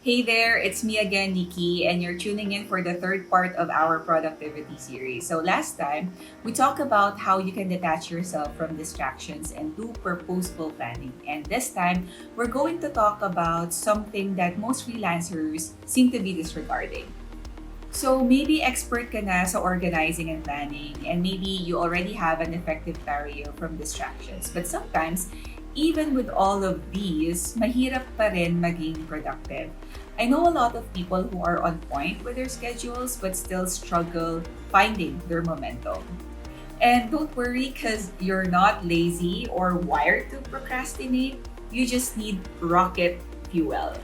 Hey there, it's me again, Nikki, and you're tuning in for the third part of our productivity series. So, last time, we talked about how you can detach yourself from distractions and do purposeful planning. And this time, we're going to talk about something that most freelancers seem to be disregarding. So, maybe expert ka na sa organizing and planning, and maybe you already have an effective barrier from distractions. But sometimes, even with all of these, mahirap pa rin maging productive. I know a lot of people who are on point with their schedules but still struggle finding their momentum. And don't worry because you're not lazy or wired to procrastinate. You just need rocket fuel.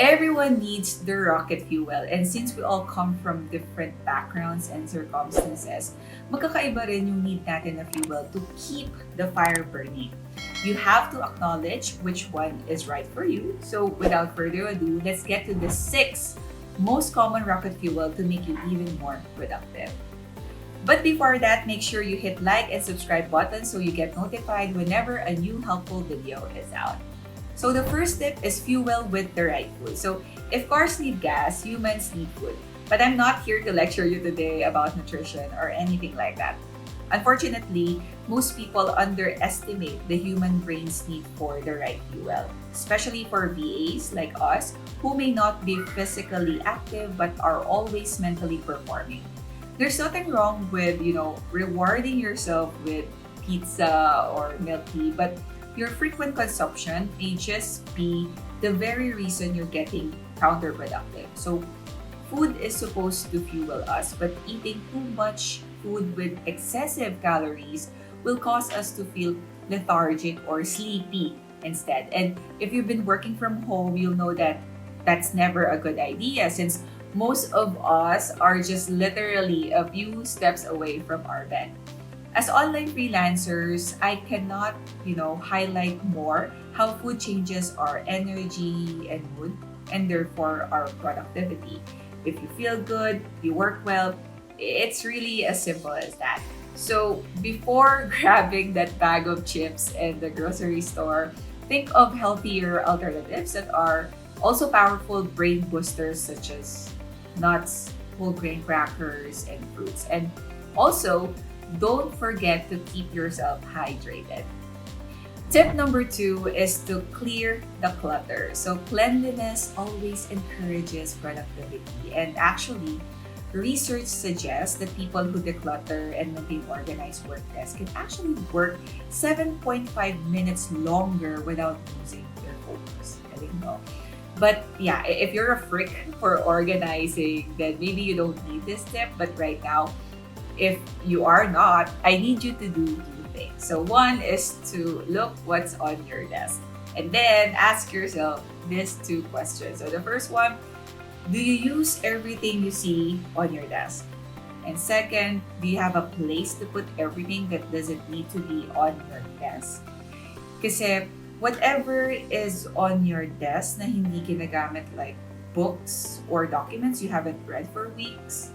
Everyone needs the rocket fuel, and since we all come from different backgrounds and circumstances, magkakaiba rin yung need natin na fuel to keep the fire burning. You have to acknowledge which one is right for you. So without further ado, let's get to the six most common rocket fuel to make you even more productive. But before that, make sure you hit like and subscribe button so you get notified whenever a new helpful video is out. So the first tip is fuel with the right food. So if cars need gas, humans need food. But I'm not here to lecture you today about nutrition or anything like that. Unfortunately, most people underestimate the human brain's need for the right fuel, especially for VAs like us who may not be physically active but are always mentally performing. There's nothing wrong with, rewarding yourself with pizza or milk tea, but your frequent consumption may just be the very reason you're getting counterproductive. So, food is supposed to fuel us, but eating too much food with excessive calories will cause us to feel lethargic or sleepy instead. And if you've been working from home, you'll know that that's never a good idea since most of us are just literally a few steps away from our bed. As online freelancers, I cannot, highlight more how food changes our energy and mood and therefore our productivity. If you feel good, you work well, it's really as simple as that. So before grabbing that bag of chips in the grocery store, think of healthier alternatives that are also powerful brain boosters such as nuts, whole grain crackers, and fruits. And also, don't forget to keep yourself hydrated. Tip number two is to clear the clutter. So, cleanliness always encourages productivity. And actually, research suggests that people who declutter and maintain organized work desks can actually work 7.5 minutes longer without losing their focus. Galing, no? But yeah, if you're a freak for organizing, then maybe you don't need this tip. But right now, if you are not, I need you to do two things. So one is to look what's on your desk and then ask yourself these two questions. So the first one, do you use everything you see on your desk? And second, do you have a place to put everything that doesn't need to be on your desk? Kasi whatever is on your desk na hindi ginagamit like books or documents you haven't read for weeks,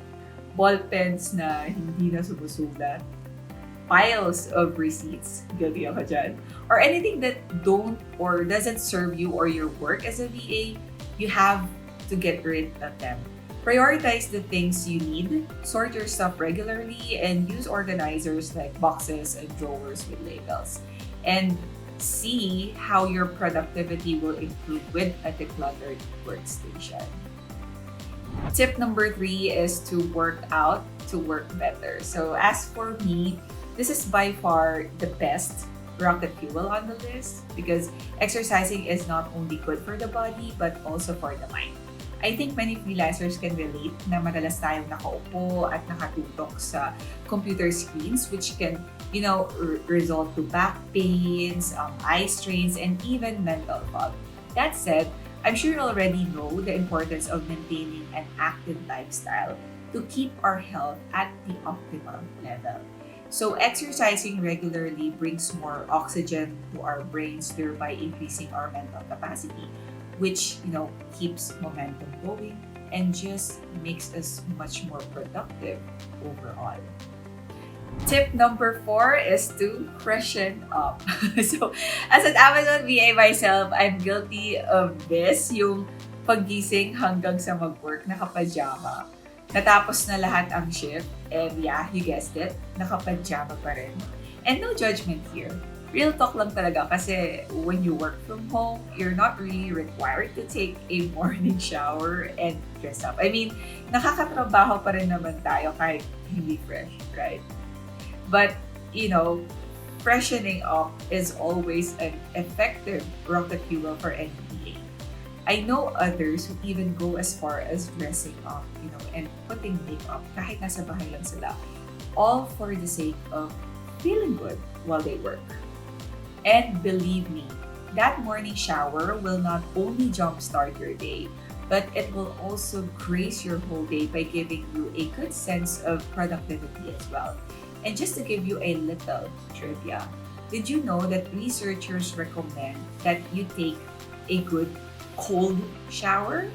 ball pens na hindi na sumusulat, piles of receipts, guilty ako dyan, or anything that don't or doesn't serve you or your work as a VA, you have to get rid of them. Prioritize the things you need, sort your stuff regularly, and use organizers like boxes and drawers with labels. And see how your productivity will improve with a decluttered workstation. Tip number three is to work out to work better. So as for me, this is by far the best rocket fuel on the list because exercising is not only good for the body but also for the mind. I think many freelancers can relate na madalas tayong nakaupo at nakatutok sa computer screens which can, result to back pains, eye strains, and even mental fog. That said, I'm sure you already know the importance of maintaining an active lifestyle to keep our health at the optimal level. So exercising regularly brings more oxygen to our brains, thereby increasing our mental capacity, which keeps momentum going and just makes us much more productive overall. Tip number 4 is to freshen up. So, as an Amazon VA myself, I'm guilty of this, yung paggising hanggang sa mag-work, nakapajama. Natapos na lahat ang shift, and yeah, you guessed it, nakapajama pa rin. And no judgment here. Real talk lang talaga kasi when you work from home, you're not really required to take a morning shower and dress up. I mean, nakakatrabaho pa rin naman tayo kahit hindi fresh, right? But, freshening up is always an effective rocket fuel for any VA. I know others who even go as far as dressing up, and putting makeup kahit nasa bahay lang sila, all for the sake of feeling good while they work. And believe me, that morning shower will not only jumpstart your day, but it will also grace your whole day by giving you a good sense of productivity as well. And just to give you a little trivia, did you know that researchers recommend that you take a good cold shower?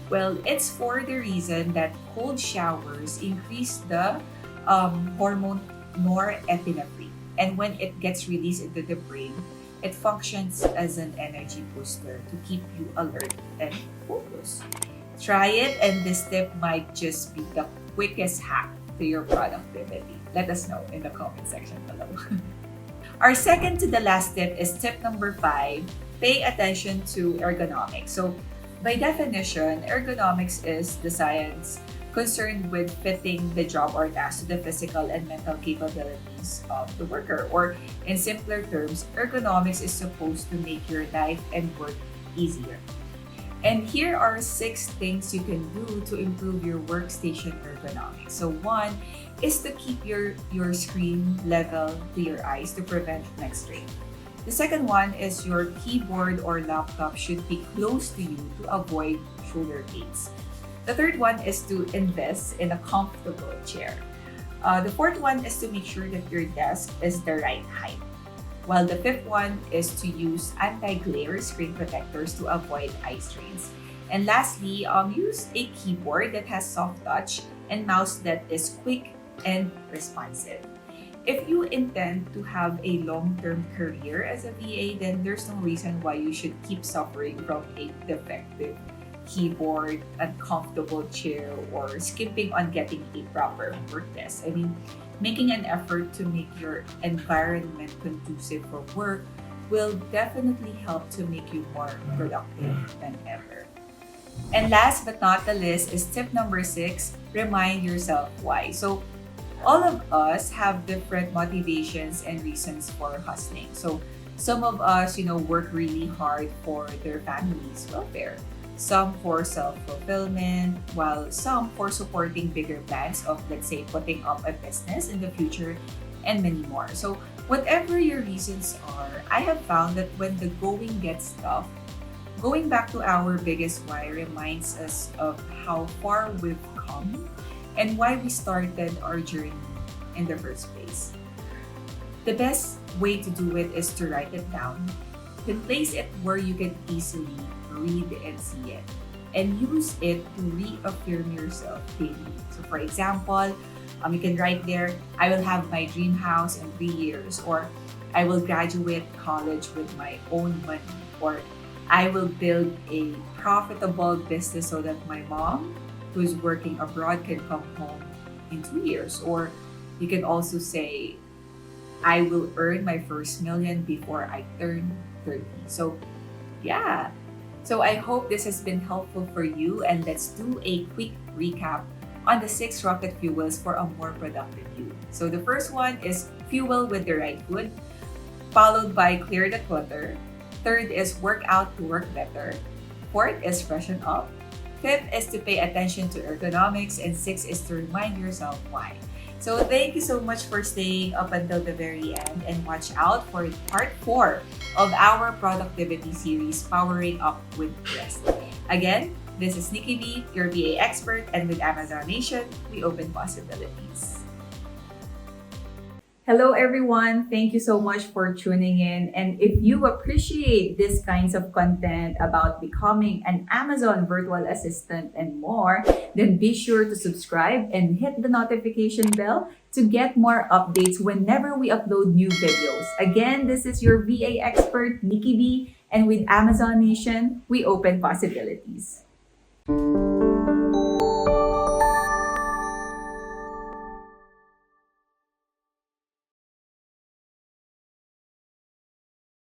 Well, it's for the reason that cold showers increase the hormone norepinephrine. And when it gets released into the brain, it functions as an energy booster to keep you alert and focused. Try it, and this tip might just be the quickest hack to your productivity. Let us know in the comment section below. Our second to the last tip is tip number 5, pay attention to ergonomics. So, by definition, ergonomics is the science concerned with fitting the job or task to the physical and mental capabilities of the worker. Or in simpler terms, ergonomics is supposed to make your life and work easier. And here are 6 things you can do to improve your workstation ergonomics. So 1 is to keep your screen level to your eyes to prevent neck strain. The second one is your keyboard or laptop should be close to you to avoid shoulder pains. The third one is to invest in a comfortable chair. The fourth one is to make sure that your desk is the right height. While the fifth one is to use anti-glare screen protectors to avoid eye strains. And lastly, use a keyboard that has soft touch and mouse that is quick and responsive. If you intend to have a long-term career as a VA, then there's no reason why you should keep suffering from a defective keyboard, uncomfortable chair, or skipping on getting a proper work desk. I mean, making an effort to make your environment conducive for work will definitely help to make you more productive than ever. And last but not the least is tip number 6, remind yourself why. So all of us have different motivations and reasons for hustling. So some of us, work really hard for their family's welfare. Some for self-fulfillment, while some for supporting bigger plans of, let's say, putting up a business in the future, and many more. So whatever your reasons are, I have found that when the going gets tough, going back to our biggest why reminds us of how far we've come and why we started our journey in the first place. The best way to do it is to write it down, then place it where you can easily read and see it, and use it to reaffirm yourself daily. So for example, you can write there, I will have my dream house in 3 years, or I will graduate college with my own money, or I will build a profitable business so that my mom, who is working abroad, can come home in 2 years. Or you can also say, I will earn my first million before I turn 30. So yeah. So I hope this has been helpful for you, and let's do a quick recap on the 6 rocket fuels for a more productive you. So the first one is fuel with the right food, followed by clear the clutter. Third is work out to work better. Fourth is freshen up. Fifth is to pay attention to ergonomics, and 6 is to remind yourself why. So thank you so much for staying up until the very end, and watch out for part 4 of our productivity series, Powering Up with Rest. Again, this is Nikki B, your VA expert, and with Amazon Nation, we open possibilities. Hello, everyone. Thank you so much for tuning in. And if you appreciate these kinds of content about becoming an Amazon virtual assistant and more, then be sure to subscribe and hit the notification bell to get more updates whenever we upload new videos. Again, this is your VA expert, Nikki B. And with Amazon Nation, we open possibilities.